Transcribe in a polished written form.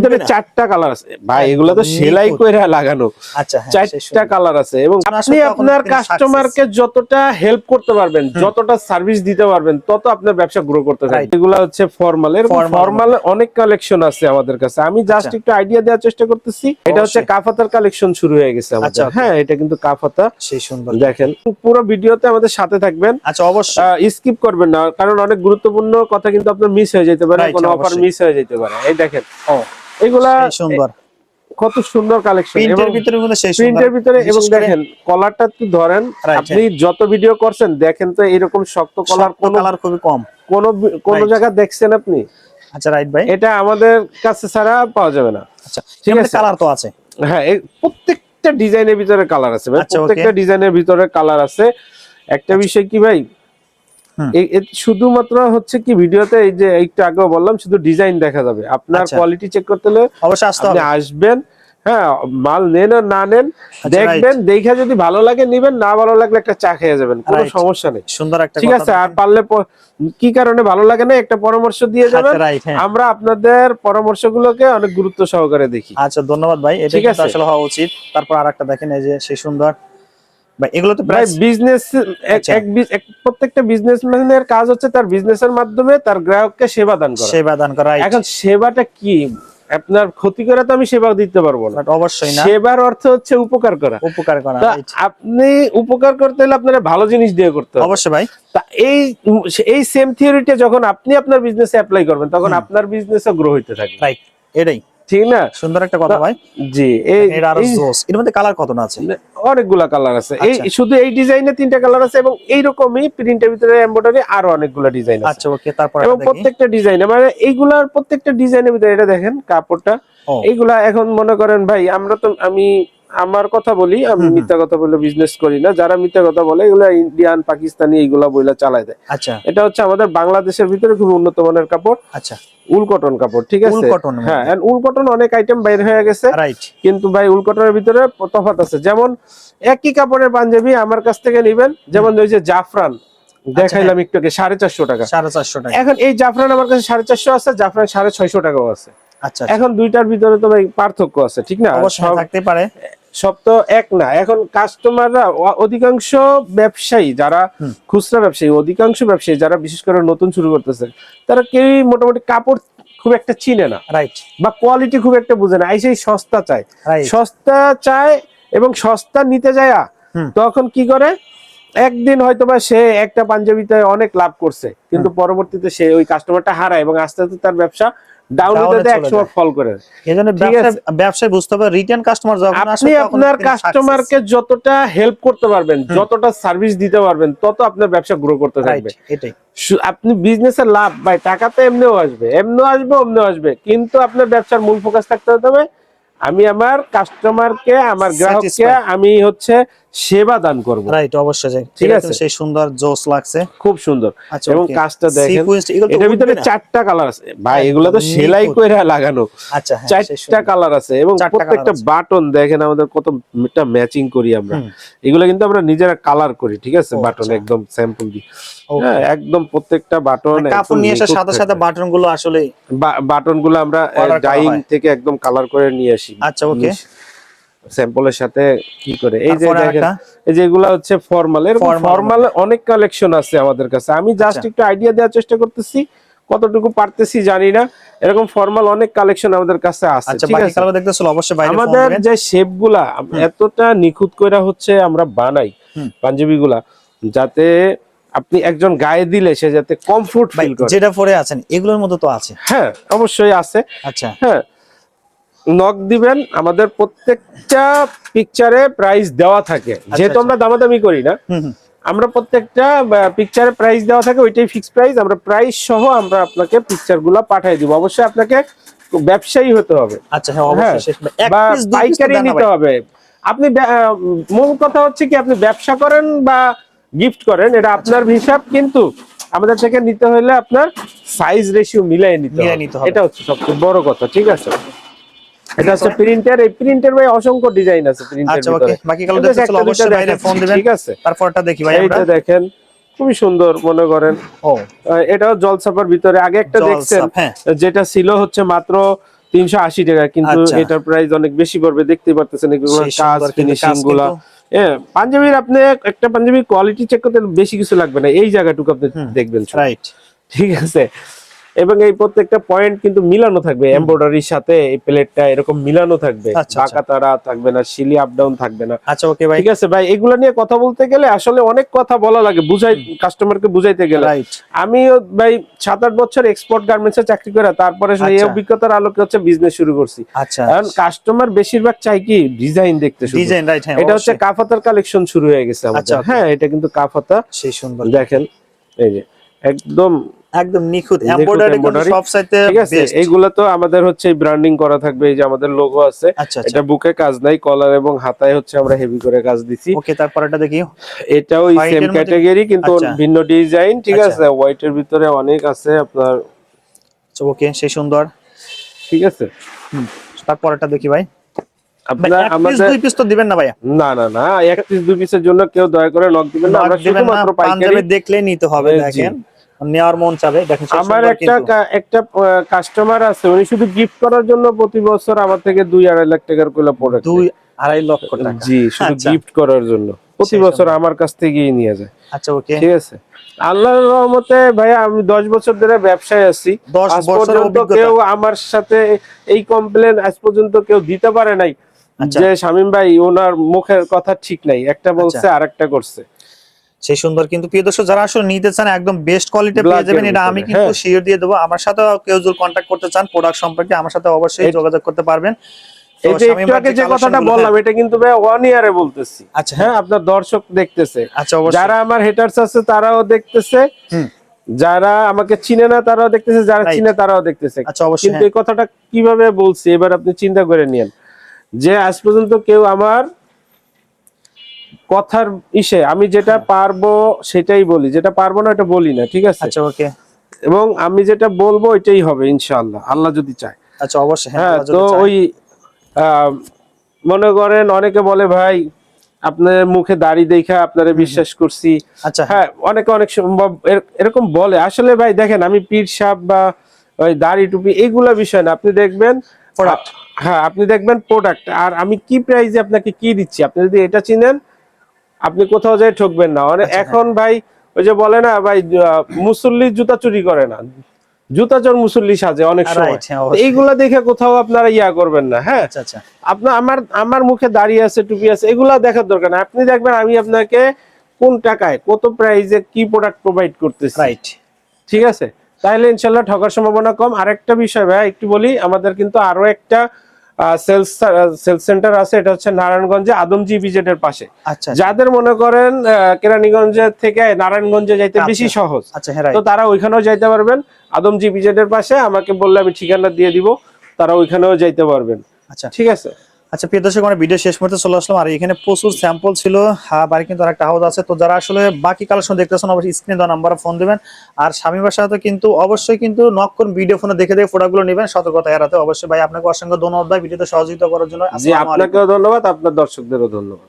ভিতরে চারটা কালার আছে ভাই, এগুলো তো সেলাই কইরা লাগানো। আচ্ছা, চারটা কালার আছে এবং আপনি আপনার কাস্টমারকে যতটা হেল্প করতে পারবেন, যতটা সার্ভিস দিতে পারবেন, তত আপনার ব্যবসা গ্রো করতে থাকবে। এগুলো হচ্ছে ফর্মাল, এরকম ফর্মাল অনেক কালেকশন আছে আমাদের কাছে। আমি জাস্ট একটু আইডিয়া দেওয়ার চেষ্টা করতেছি। এটা হচ্ছে কাফাতার কালেকশন শুরু হয়ে গেছে আমাদের। হ্যাঁ, এটা কিন্তু কাফাতা, সেই সুন্দর। দেখেন পুরো ভিডিওতে আমাদের সাথে থাকবেন। আচ্ছা, অবশ্যই স্কিপ করবেন না, কারণ অনেক গুরুত্বপূর্ণ কথা কিন্তু আপনার মিস হয়ে যেতে পারে, কোনো অফার মিস হয়ে যেতে পারে। এই দেখেন, এগুলা সুন্দর, কত সুন্দর কালেকশন প্রিন্টের ভিতরে, প্রিন্টের ভিতরে। এবং দেখেন কলারটা তো ধরেন, আপনি যত ভিডিও করছেন দেখেন তো এরকম শক্ত কলার খুবই কম কোন জায়গা দেখছেন আপনি? আচ্ছা, রাইট ভাই, এটা আমাদের কাছে ছাড়া পাওয়া যাবে না। আচ্ছা, ঠিক আছে, কালার তো আছে। হ্যাঁ, প্রত্যেকটা ডিজাইনের ভিতরে কালার আছে ভাই, প্রত্যেকটা ডিজাইনের ভিতরে কালার আছে। একটা বিষয় কি ভাই, শুধুমাত্র হচ্ছে কি ভিডিওতে এই যে একটু আগে বললাম, শুধু ডিজাইন দেখা যাবে। আপনার কোয়ালিটি চেক করতে হলে অবশ্যই আপনি আসবেন। হ্যাঁ, মাল নেন আর না নেন দেখবেন, দেখে যদি ভালো লাগে নিবেন, না ভালো লাগলে একটা চা খেয়ে যাবেন, কোনো সমস্যা নেই। সুন্দর একটা, ঠিক আছে। আর পারলে কি কারণে ভালো লাগে না একটা পরামর্শ দিয়ে যাবেন, আমরা আপনাদের পরামর্শগুলোকে অনেক গুরুত্ব সহকারে দেখি। আচ্ছা, ধন্যবাদ ভাই, এটা কিন্তু আসলে হওয়া উচিত। তারপর আরেকটা দেখেন, এই যে সেই সুন্দর ভাই, এগুলো তো প্রায় বিজনেস, প্রত্যেকটা বিজনেসম্যানের কাজ হচ্ছে তার বিজনেসের মাধ্যমে তার গ্রাহককে সেবা দান করা। এখন সেবাটা কি, আপনার ক্ষতি করে তো আমি সেবা দিতে পারবো না, অবশ্যই না। সেবার অর্থ হচ্ছে উপকার করা। আপনি উপকার করতে হলে আপনার ভালো জিনিস দিয়ে করতে হবে। অবশ্যই ভাই। তা এই সেম থিওরিটা যখন আপনি আপনার বিজনেসে অ্যাপ্লাই করবেন, তখন আপনার বিজনেসও গ্রো হইতে থাকবে। রাইট, এটাই ঠিক না? সুন্দর একটা কথা ভাই। জি, এর মধ্যে কালার কত না আছে? অনেকগুলা কালার আছে। এই শুধু এই ডিজাইনে 3টা কালার আছে, এবং এইরকমই প্রিন্টের ভিতরে এমব্রয়ডারি আরো অনেকগুলা ডিজাইন আছে। আচ্ছা, ওকে, তারপর এবং প্রত্যেকটা ডিজাইন, মানে এইগুলার প্রত্যেকটা ডিজাইনের ভিতরে, এটা দেখেন কাপড়টা, এইগুলা এখন মনে করেন ভাই, আমি আমার কথা বলি, আমি মিথ্যা কথা বলে বিজনেস করি না। যারা মিথ্যা কথা বলে এগুলা ইন্ডিয়ান, পাকিস্তানি এইগুলা বইলা চালায় দেয়। আচ্ছা, এটা হচ্ছে আমাদের বাংলাদেশের ভিতরে খুব উন্নত মানের কাপড়। আচ্ছা, উল কটন কাপড়। ঠিক আছে, হ্যাঁ, উল কটন অনেক আইটেম বাইর হয়ে গেছে, কিন্তু ভাই উল কটনের ভিতরে তফাৎ আছে। যেমন একই কাপড়ের পাঞ্জাবি আমার কাছ থেকে নিবেন, যেমন ওই যে জাফরান দেখাইলাম একটু আগে, 450 টাকা। এখন এই জাফরান আমার কাছে 450 আছে, জাফরান 650 টাকাও আছে। আচ্ছা, এখন দুইটার ভিতরে তো ভাই পার্থক্য আছে, ঠিক না? অবশ্যই থাকতে পারে, সব তো এক না। এখন কাস্টমাররা, অধিকাংশ ব্যবসায়ী যারা খুচরা ব্যবসায়ী, অধিকাংশ ব্যবসায়ী যারা বিশেষ করে নতুন শুরু করতেছে, তারা কেউই মোটামুটি কাপড় খুব একটা চিনে না, রাইট, বা কোয়ালিটি খুব একটা বুঝে না। এই সেই সস্তা চায় এবং সস্তা নিতে যায়, তখন কি করে, একদিন হয়তোবা সে একটা পাঞ্জাবিতে অনেক লাভ করছে, কিন্তু পরবর্তীতে সে ওই কাস্টমারটা হারায় এবং আস্তে আস্তে তার ব্যবসা কাস্টমারকে যতটা হেল্প করতে পারবেন, যতটা সার্ভিস দিতে পারবেন, তত আপনার ব্যবসা গ্রো করতে থাকবে। আপনি বিজনেসের লাভ ভাই, টাকা তো এমনিও আসবে, কিন্তু আপনার ব্যবসার মূল ফোকাস থাকতে হবে, আমি আমার কাস্টমারকে, আমার গ্রাহককে আমি হচ্ছে সেবা দান করব। রাইট, অবশ্যই। ঠিক আছে, সেই সুন্দর জোস লাগছে, খুব সুন্দর। এবং কাজটা দেখেন, এটার ভিতরে 4টা কালার আছে ভাই, এগুলো তো সেলাই কইরা লাগানো। আচ্ছা, 4টা কালার আছে, এবং প্রত্যেকটা বাটন দেখেন আমাদের কতটা ম্যাচিং করি আমরা। এগুলো কিন্তু আমরা নিজেরা কালার করি, ঠিক আছে, বাটন একদম স্যাম্পল দি। হ্যাঁ, একদম প্রত্যেকটা বাটন কাপড় নিয়ে আসার সাথে সাথে বাটনগুলো আসলে বাটনগুলো আমরা ডাইং থেকে একদম কালার করে নিয়ে আসি। আচ্ছা, ওকে, স্যাম্পলের সাথে কি করে। এই যে দেখেন, এই যে এগুলা হচ্ছে ফর্মাল, এরকম ফর্মাল অনেক কালেকশন আছে আমাদের কাছে। আমি জাস্ট একটু আইডিয়া দেওয়ার চেষ্টা করতেছি, কতটুকু পারতেছি জানি না। এরকম ফর্মাল অনেক কালেকশন আমাদের কাছে আছে। ঠিক আছে, আমাদের যে শেপগুলা এতটা নিখুঁত কইরা হচ্ছে আমরা বানাই পাঞ্জাবিগুলা, যাতে আপনি একজন গায়ে দিলে সে যাতে কমফোর্ট ফিল করে। যেটা পরে আছেন এগুলোর মধ্যে তো আছে? হ্যাঁ, অবশ্যই আছে। আচ্ছা, হ্যাঁ, নক দিবেন, আমাদের প্রত্যেকটা পিকচারে প্রাইস দেওয়া থাকে, যেহেতু আমরা দামাদামি করি না, আমরা প্রত্যেকটা পিকচারে প্রাইস দেওয়া থাকে, ওইটাই ফিক্সড প্রাইস। আমরা প্রাইস সহ আমরা আপনাকে পিকচার গুলা পাঠিয়ে দিব। অবশ্যই আপনাকে ব্যবসায়ী হতে হবে। আচ্ছা, হ্যাঁ, অবশ্যই, বা পাইকারি নিতে হবে। আপনি মূল কথা হচ্ছে কি, আপনি ব্যবসা করেন বা গিফট করেন, এটা আপনার হিসাব, কিন্তু আমাদের থেকে নিতে হলে আপনার সাইজ রেশিও মিলাই নিতে হবে। এটা হচ্ছে সবচেয়ে বড় কথা। ঠিক আছে, এটা হচ্ছে প্রিন্টার। এই প্রিন্টার ভাই অসংখ্য ডিজাইন আছে প্রিন্টার ভিতরে। আচ্ছা, ওকে, বাকি কালো দেখতে চলো, অবশ্যই বাইরে ফোন দিবেন। ঠিক আছে, তারপরটা দেখি ভাই। আমরা এইটা দেখেন, খুবই সুন্দর, মনে করেন এটাও জলছাপার ভিতরে। আগে একটা দেখছেন যেটা ছিল হচ্ছে মাত্র 380 টাকা, কিন্তু আচ্ছা। এটার প্রাইস অনেক বেশি পড়বে, দেখতে পারতেছেন এগুলো সেই কাজ সুন্দর কিন্তু ফিনিশিং কাজ গুলা। কিন্তু- হ্যাঁ, পাঞ্জাবির আপনি একটা পাঞ্জাবির কোয়ালিটি চেক করতে বেশি কিছু লাগবে না, এই জায়গাটুকু আপনি দেখবেন শুধু। রাইট। ঠিক আছে, এবং এই প্রত্যেকটা পয়েন্ট কিন্তু মিলানো থাকবে এমব্রয়ডারির সাথে, এই প্লেটটা এরকম মিলানো থাকবে, আচ্ছা, বাঁকা তারা থাকবে না, শিলি আপ ডাউন থাকবে না। আচ্ছা ওকে ভাই, ঠিক আছে ভাই, এগুলা নিয়ে কথা বলতে গেলে আসলে অনেক কথা বলা লাগে, বুঝাই কাস্টমারকে বুঝাইতে গেলে। রাইট। আমিও ভাই 7-8 বছর এক্সপোর্ট গার্মেন্টসে চাকরি করে তারপরে এই আচ্ছা। অভিজ্ঞতার আলোকে হচ্ছে বিজনেস শুরু করছি। আচ্ছা, কারণ কাস্টমার বেশিরভাগ চাই কি ডিজাইন দেখতে, শুধু ডিজাইন, রাইট। হ্যাঁ, এটা হচ্ছে কাফাতার কালেকশন শুরু হয়ে গেছে আমাদের। আচ্ছা, okay. হ্যাঁ, এটা কিন্তু কাফাতা, সেই সুন্দর, দেখেন এই যে একদম একদম নিখুঁত নিখুঁত এমব্রয়ডারি কিন্তু embroidery। সব সাইতে ঠিক আছে, বেস্ট। এইগুলা তো আমাদের হচ্ছে ব্র্যান্ডিং করা থাকবে, এই যে আমাদের লোগো আছে। আচ্ছা, এটা বুকে কাজ নাই, কলার এবং হাতায় হচ্ছে আমরা হেভি করে কাজ দিছি। ওকে, তারপর এটা দেখি। এটাও White সেম এর মধ্যে- ক্যাটাগরি, কিন্তু আচ্ছা। ভিন্ন ডিজাইন। ঠিক আচ্ছা। আছে, হোয়াইটের ভিতরে অনেক আছে আপনার। ওকে, সেই সুন্দর। ঠিক আছে, তারপর এটা দেখি ভাই। আপনার এক পিস আমাদের দুই পিস তো দিবেন না ভাইয়া? না না না, এক পিস দুই পিসের জন্য কেউ দয়া করে নক দিবেন না, আমরা নক দিবেন না, শুধুমাত্র পাইকারি। পাঞ্জাবি দেখলেই নিতে হবে, জি। দেখেন নেওয়ার মন চাবে, দেখেন সেই আমার সুন্দর একটা কিন্তু। একটা কাস্টমার আছে, উনি শুধু গিফট করার জন্য প্রতি বছর আমার থেকে 2-2.5 লাখ টাকার কইলা প্রোডাক্ট 2-2.5 লক্ষ টাকা। জি, শুধু আচ্ছা। গিফট করার জন্য প্রতি সেই বছর সুন্দর। আমার কাছ থেকেই নিয়ে যায়। আচ্ছা ওকে, ঠিক আছে, আল্লাহর রহমতে ভাইয়া আমি 10 বছর ধরে ব্যবসায় আছি। 10 আজ বছরের পর্যন্ত অভিজ্ঞতা। কেউ আমার সাথে এই কমপ্লেন আজ পর্যন্ত কেউ দিতে পারে নাই আচ্ছা। যে শামীম ভাই ওনার মুখের কথা ঠিক নাই, একটা বলছে আরেকটা করছে। সেই সুন্দর কিন্তু প্রিয় দর্শক, যারা আসলে নিতে চান একদম বেস্ট কোয়ালিটি Black পেয়ে যাবেন, এর এটা ভিতরে, আমি কিন্তু হ্যাঁ। শিওর দিয়ে দেবো। আমার সাথে কেউ যদি কন্ট্যাক্ট করতে চান প্রোডাক্ট সম্পর্কে, আমার সাথে অবশ্যই যোগাযোগ করতে পারবেন। তো এই যে শামীম একটু ভাই আগে যে collection কথাটা গুলো- বললাম, এটা কিন্তু ভাই 1 ইয়ারে বলতেছি। আচ্ছা, হ্যাঁ, আপনার দর্শক দেখতেছে, আচ্ছা অবশ্যই। যারা আমার হেটার্স আছে তারাও দেখতেছে, হুম। যারা আমাকে চিনে না তারাও দেখতেছে, যারা Right. চিনে তারাও দেখতেছে। আচ্ছা অবশ্যই, কিন্তু হ্যাঁ। এই কথাটা কিভাবে বলছি এবার আপনি চিন্তা করে নিয়েন, যে আজ পর্যন্ত কেউ আমার কথার আমি যেটা পারবো সেটাই বলি, যেটা পারবো না এটা বলি না। ঠিক আছে, আচ্ছা ওকে, এবং আমি যেটা বলবো এটাই হবে ইনশাআল্লাহ, আল্লাহ যদি চায়। আচ্ছা অবশ্যই, হ্যাঁ, হ্যাঁ, আল্লাহ যদি তো চায়। ওই মনে করেন অনেকে বলে ভাই আপনার মুখে দাড়ি দেখা আপনারা বিশ্বাস করছি। আচ্ছা, হ্যাঁ, অনেকে অনেক সম্ভব এরকম বলে। আসলে ভাই দেখেন, আমি পীর সাহেব বা ওই দাড়ি টুপি এগুলা বিষয় না, আপনি দেখবেন Product। হ্যাঁ, আপনি দেখবেন প্রোডাক্ট, আর আমি কি প্রাইসে আপনাকে কি দিচ্ছি, আপনি যদি এটা চিনেন আপনি কোথাও যাই ঠকবেন না। এখন ভাই ওই যে বলে না ভাই, মুসল্লি জুতা চুরি করে না, জুতা চোর মুসল্লি সাজে অনেক সময়। Right, হ্যাঁ, অবশ্যই। এইগুলা দেখে কোথাও আপনারা করবেন না। হ্যাঁ, আচ্ছা আচ্ছা, আপনার আমার মুখে দাঁড়িয়ে আছে, টুপি আছে, এগুলা দেখার দরকার না। আপনি দেখবেন আমি আপনাকে কোন টাকায় কত প্রাইসে কি প্রোডাক্ট প্রোভাইড করতেছি। রাইট। ঠিক আছে, তাহলে ইনশাল্লাহ ঠকার সম্ভাবনা কম। আরেকটা বিষয় ভাই একটু বলি, আমাদের কিন্তু আরো একটা সেলস সেন্টার আছে, এটা হচ্ছে নারায়ণগঞ্জে আদমজি বিজেড এর পাশে। আচ্ছা, যাদের মনে করেন কেরানীগঞ্জে থেকে নারায়ণগঞ্জে যাইতে বেশি সহজ, আচ্ছা, হ্যাঁ, তো তারা ওইখানেও যাইতে পারবেন। আদমজি বিজেড এর পাশে আমাকে বললে আমি ঠিকানা দিয়ে দিব, তারা ওইখানেও যাইতে পারবেন। আচ্ছা ঠিক আছে, আচ্ছা প্রিয় দর্শক, আমরা ভিডিও শেষ মুহূর্তে চলে আসলাম, আর এখানে প্রচুর স্যাম্পল ছিল। হ্যাঁ, বাড়ি কিন্তু আরেকটা হাউস আছে। তো যারা আসলে বাকি কালেকশন দেখতেছেন অবশ্যই স্ক্রিনে দেওয়া নাম্বারে ফোন দিবেন। আর শামীম ভাইয়ের সাথে কিন্তু অবশ্যই কিন্তু নক করুন, ভিডিও ফোনে দেখে দেখে প্রোডাক্টগুলো নেবেন, সতর্কতা এড়াতে। অবশ্যই ভাই আপনাকে অসংখ্য ধন্যবাদ ভাই ভিডিওতে সহযোগিতা করার জন্য। জি, আপনাকেও ধন্যবাদ, আপনার দর্শকদেরও ধন্যবাদ।